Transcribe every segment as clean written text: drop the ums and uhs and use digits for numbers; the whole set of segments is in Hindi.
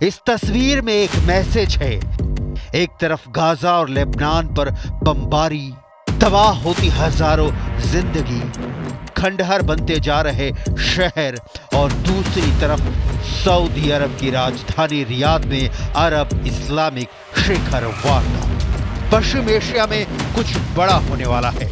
इस तस्वीर में एक मैसेज है। एक तरफ गाजा और लेबनान पर बमबारी, तबाह होती हजारों जिंदगी, खंडहर बनते जा रहे शहर, और दूसरी तरफ सऊदी अरब की राजधानी रियाद में अरब इस्लामिक शिखर वार्ता। पश्चिम एशिया में कुछ बड़ा होने वाला है।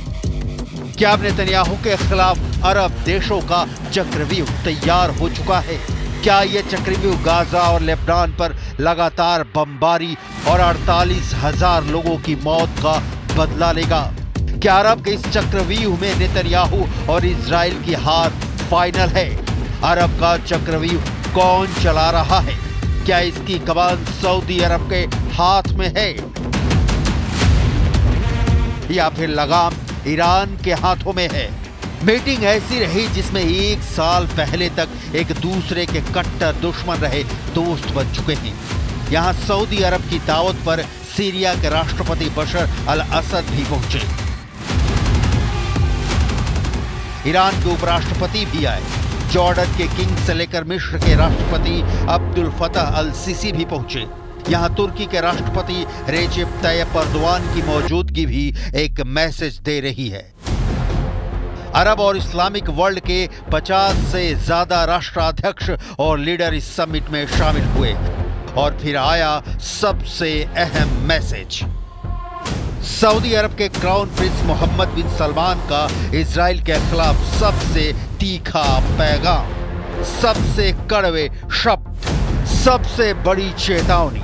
क्या अब नेतन्याहू के खिलाफ अरब देशों का चक्रव्यूह तैयार हो चुका है? क्या ये चक्रव्यूह गाजा और लेबनान पर लगातार बमबारी और 48,000 लोगों की मौत का बदला लेगा? क्या अरब के इस चक्रव्यूह में नेतन्याहू और इजराइल की हार फाइनल है? अरब का चक्रव्यूह कौन चला रहा है? क्या इसकी कमान सऊदी अरब के हाथ में है या फिर लगाम ईरान के हाथों में है? मीटिंग ऐसी रही जिसमें एक साल पहले तक एक दूसरे के कट्टर दुश्मन रहे दोस्त बन चुके हैं। यहां सऊदी अरब की दावत पर सीरिया के राष्ट्रपति बशर अल असद भी पहुंचे। ईरान के उपराष्ट्रपति भी आए। जॉर्डन के किंग से लेकर मिस्र के राष्ट्रपति अब्दुल फतह अल सीसी भी पहुंचे। यहां तुर्की के राष्ट्रपति रेजेप तैयब एर्दोआन की मौजूदगी भी एक मैसेज दे रही है। अरब और इस्लामिक वर्ल्ड के 50 से ज्यादा राष्ट्राध्यक्ष और लीडर इस समिट में शामिल हुए। और फिर आया सबसे अहम मैसेज। सऊदी अरब के क्राउन प्रिंस मोहम्मद बिन सलमान का इजराइल के खिलाफ सबसे तीखा पैगाम, सबसे कड़वे शब्द, सबसे बड़ी चेतावनी।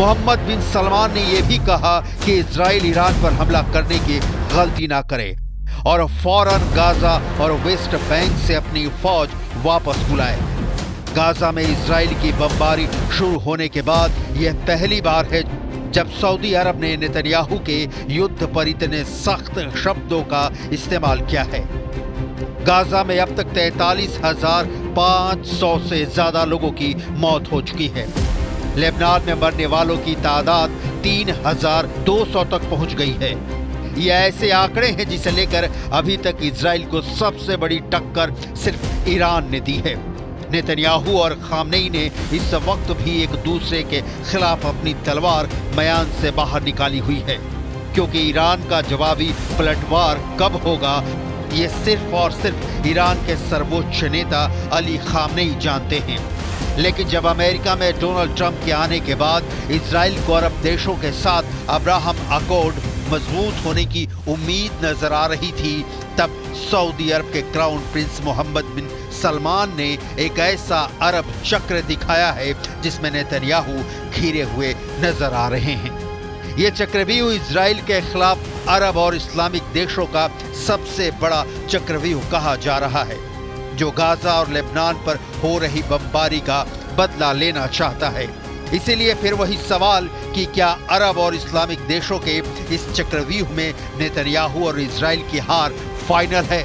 मोहम्मद बिन सलमान ने यह भी कहा कि इजराइल ईरान पर हमला करने की गलती ना करे और फौरन गाजा और वेस्ट बैंक से अपनी फौज वापस बुलाए। गाजा में इजराइल की बमबारी शुरू होने के बाद यह पहली बार है जब सऊदी अरब ने नेतन्याहू के युद्ध पर इतने सख्त शब्दों का इस्तेमाल किया है। गाजा में अब तक 43,500 से ज्यादा लोगों की मौत हो चुकी है। लेबनान में मरने वालों की तादाद 3,200 तक पहुंच गई है। ये ऐसे आंकड़े हैं जिसे लेकर अभी तक इजराइल को सबसे बड़ी टक्कर सिर्फ ईरान ने दी है। नेतन्याहू और खामनेई ने इस वक्त भी एक दूसरे के खिलाफ अपनी तलवार म्यान से बाहर निकाली हुई है, क्योंकि ईरान का जवाबी पलटवार कब होगा ये सिर्फ और सिर्फ ईरान के सर्वोच्च नेता अली खामनेई जानते हैं। लेकिन जब अमेरिका में डोनाल्ड ट्रंप के आने के बाद इजराइल को अरब देशों के साथ अब्राहम अकॉर्ड मजबूत होने की उम्मीद नजर आ रही थी, तब सऊदी अरब के क्राउन प्रिंस मोहम्मद बिन सलमान ने एक ऐसा अरब चक्र दिखाया है जिसमें नेतन्याहू घिरे हुए नजर आ रहे हैं। ये चक्रव्यूह इजराइल के खिलाफ अरब और इस्लामिक देशों का सबसे बड़ा चक्रव्यूह कहा जा रहा है, जो गाजा और लेबनान पर हो रही बमबारी का बदला लेना चाहता है। इसीलिए फिर वही सवाल कि क्या अरब और इस्लामिक देशों के इस चक्रव्यूह में नेतन्याहू और इजराइल की हार फाइनल है?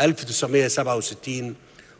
1967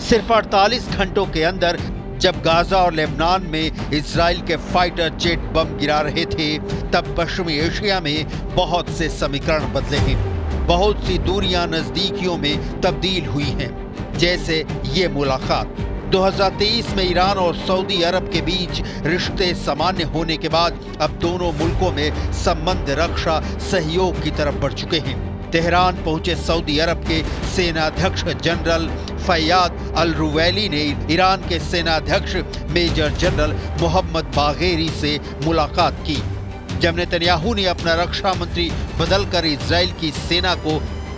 सिर्फ 48 घंटों के अंदर जब गाजा और लेबनान में इजराइल के फाइटर जेट बम गिरा रहे थे, तब पश्चिमी एशिया में बहुत से समीकरण बदले हैं। बहुत सी दूरियां नजदीकियों में तब्दील हुई हैं। जैसे ये मुलाकात 2023 में ईरान और सऊदी अरब के बीच रिश्ते सामान्य होने के बाद अब दोनों मुल्कों में संबंध रक्षा सहयोग की तरफ बढ़ चुके हैं। तेहरान पहुंचे सऊदी अरब के सेनाध्यक्ष जनरल फैयाद अल रुवैली ने ईरान के सेनाध्यक्ष मेजर जनरल मोहम्मद बागेरी से मुलाकात की। जब नेतन्याहू ने अपना रक्षा मंत्री बदलकर इजराइल की सेना को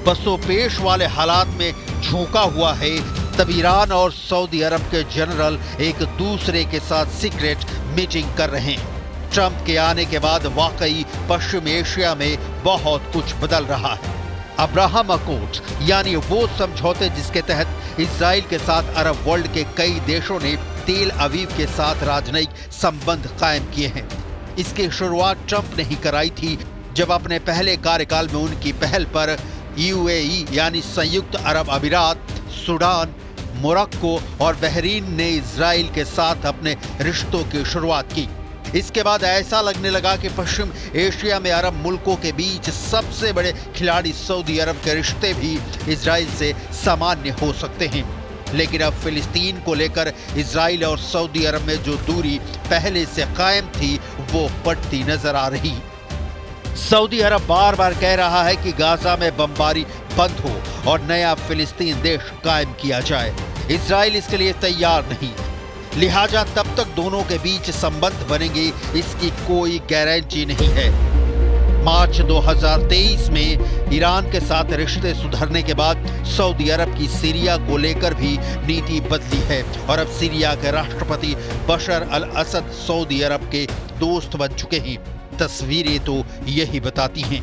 बसोपेश वाले हालात में झोंका हुआ है, तब ईरान और सऊदी अरब के जनरल एक दूसरे के साथ सीक्रेट मीटिंग कर रहे हैं। ट्रंप के आने के बाद वाकई पश्चिम एशिया में बहुत कुछ बदल रहा है। अब्राहम अकॉर्ड्स यानी वो समझौते जिसके तहत इजराइल के साथ अरब वर्ल्ड के कई देशों ने तेल अवीव के साथ राजनयिक संबंध कायम किए हैं। इसकी शुरुआत ट्रंप ने ही कराई थी, जब अपने पहले कार्यकाल में उनकी पहल पर यूएई यानी संयुक्त अरब अमीरात, सूडान, मोरक्को और बहरीन ने इजराइल के साथ अपने रिश्तों की शुरुआत की। इसके बाद ऐसा लगने लगा कि पश्चिम एशिया में अरब मुल्कों के बीच सबसे बड़े खिलाड़ी सऊदी अरब के रिश्ते भी इजराइल से सामान्य हो सकते हैं। लेकिन अब फिलिस्तीन को लेकर इजराइल और सऊदी अरब में जो दूरी पहले से कायम थी वो बढ़ती नजर आ रही। सऊदी अरब बार बार कह रहा है कि गाजा में बमबारी बंद हो और नया फिलिस्तीन देश कायम किया जाए। इजराइल इसके लिए तैयार नहीं, लिहाजा तब तक दोनों के बीच संबंध बनेंगे इसकी कोई गारंटी नहीं है। मार्च 2023 में ईरान के साथ रिश्ते सुधरने के बाद सऊदी अरब की सीरिया को लेकर भी नीति बदली है और अब सीरिया के राष्ट्रपति बशर अल असद सऊदी अरब के दोस्त बन चुके हैं। तस्वीरें तो यही बताती हैं।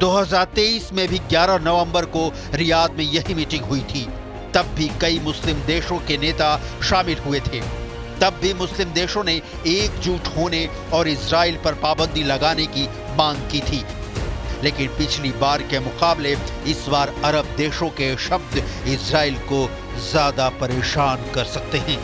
2023 में भी 11 नवंबर को रियाद में यही मीटिंग हुई थी। तब भी कई मुस्लिम देशों के नेता शामिल हुए थे। तब भी मुस्लिम देशों ने एकजुट होने और इजराइल पर पाबंदी लगाने की मांग की थी। लेकिन पिछली बार के मुकाबले इस बार अरब देशों के शब्द इजराइल को ज्यादा परेशान कर सकते हैं।